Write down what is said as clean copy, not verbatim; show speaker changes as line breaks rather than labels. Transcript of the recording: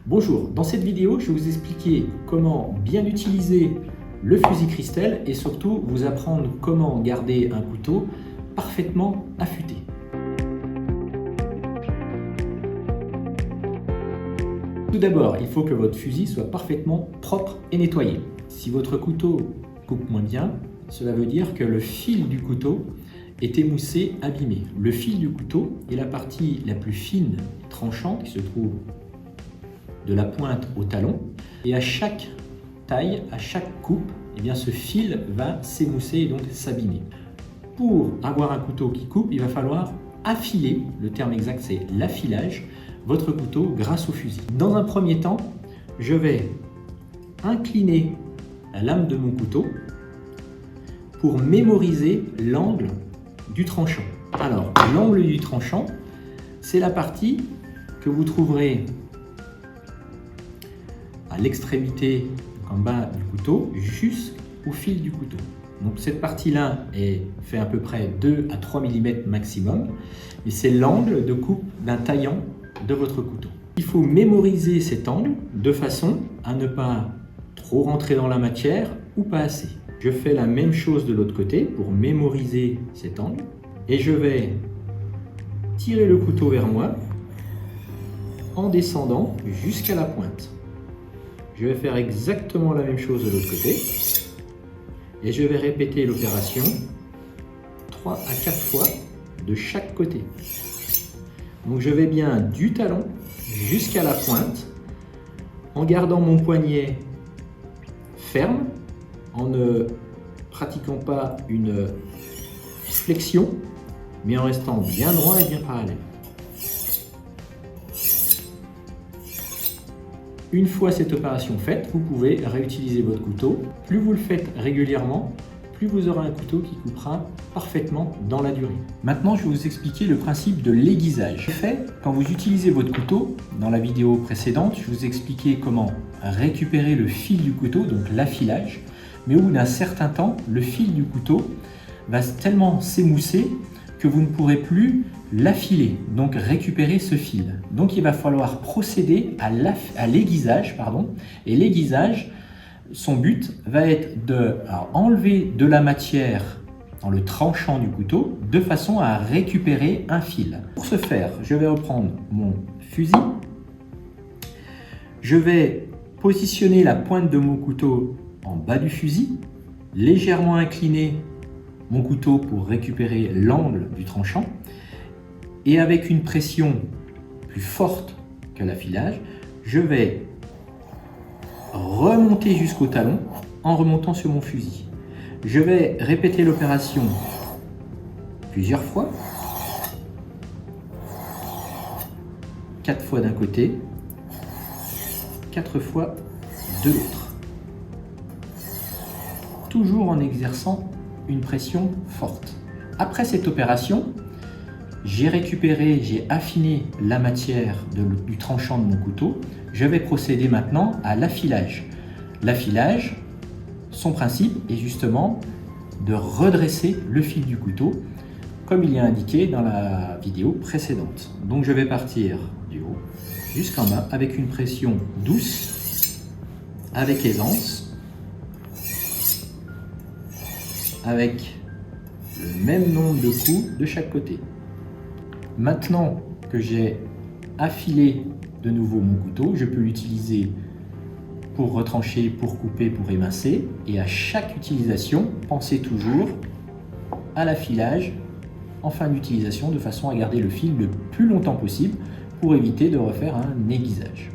Bonjour, dans cette vidéo, je vais vous expliquer comment bien utiliser le fusil Cristel et surtout vous apprendre comment garder un couteau parfaitement affûté. Tout d'abord, il faut que votre fusil soit parfaitement propre et nettoyé. Si votre couteau coupe moins bien, cela veut dire que le fil du couteau est émoussé, abîmé. Le fil du couteau est la partie la plus fine, tranchante, qui se trouve de la pointe au talon. Et à chaque taille, à chaque coupe, eh bien, ce fil va s'émousser et donc s'abîmer. Pour avoir un couteau qui coupe, il va falloir affiler, le terme exact c'est l'affilage, votre couteau grâce au fusil. Dans un premier temps, je vais incliner la lame de mon couteau pour mémoriser l'angle du tranchant. Alors, l'angle du tranchant, c'est la partie que vous trouverez à l'extrémité en bas du couteau jusqu'au fil du couteau. Donc cette partie-là fait à peu près 2 à 3 mm maximum, et c'est l'angle de coupe d'un taillant de votre couteau. Il faut mémoriser cet angle de façon à ne pas trop rentrer dans la matière ou pas assez. Je fais la même chose de l'autre côté pour mémoriser cet angle et je vais tirer le couteau vers moi en descendant jusqu'à la pointe. Je vais faire exactement la même chose de l'autre côté et je vais répéter l'opération 3 à 4 fois de chaque côté. Donc je vais bien du talon jusqu'à la pointe en gardant mon poignet ferme, en ne pratiquant pas une flexion, mais en restant bien droit et bien parallèle. Une fois cette opération faite, vous pouvez réutiliser votre couteau. Plus vous le faites régulièrement, plus vous aurez un couteau qui coupera parfaitement dans la durée. Maintenant, je vais vous expliquer le principe de l'aiguisage. En fait, quand vous utilisez votre couteau, dans la vidéo précédente, je vous expliquais comment récupérer le fil du couteau, donc l'affilage. Mais au bout d'un certain temps, le fil du couteau va tellement s'émousser que vous ne pourrez plus l'affiler, donc récupérer ce fil. Donc il va falloir procéder à l'aiguisage, et l'aiguisage, son but va être d'enlever de la matière dans le tranchant du couteau de façon à récupérer un fil. Pour ce faire, je vais reprendre mon fusil, je vais positionner la pointe de mon couteau en bas du fusil, légèrement incliner mon couteau pour récupérer l'angle du tranchant et avec une pression plus forte que l'affilage, je vais remonter jusqu'au talon en remontant sur mon fusil. Je vais répéter l'opération plusieurs fois, 4 fois d'un côté, 4 fois de l'autre. Toujours en exerçant une pression forte. Après cette opération, j'ai affiné la matière du tranchant de mon couteau. Je vais procéder maintenant à l'affilage. L'affilage, son principe est justement de redresser le fil du couteau, comme il y a indiqué dans la vidéo précédente. Donc je vais partir du haut jusqu'en bas avec une pression douce, avec aisance, avec le même nombre de coups de chaque côté. Maintenant que j'ai affilé de nouveau mon couteau, je peux l'utiliser pour retrancher, pour couper, pour émincer. Et à chaque utilisation, pensez toujours à l'affilage en fin d'utilisation de façon à garder le fil le plus longtemps possible pour éviter de refaire un aiguisage.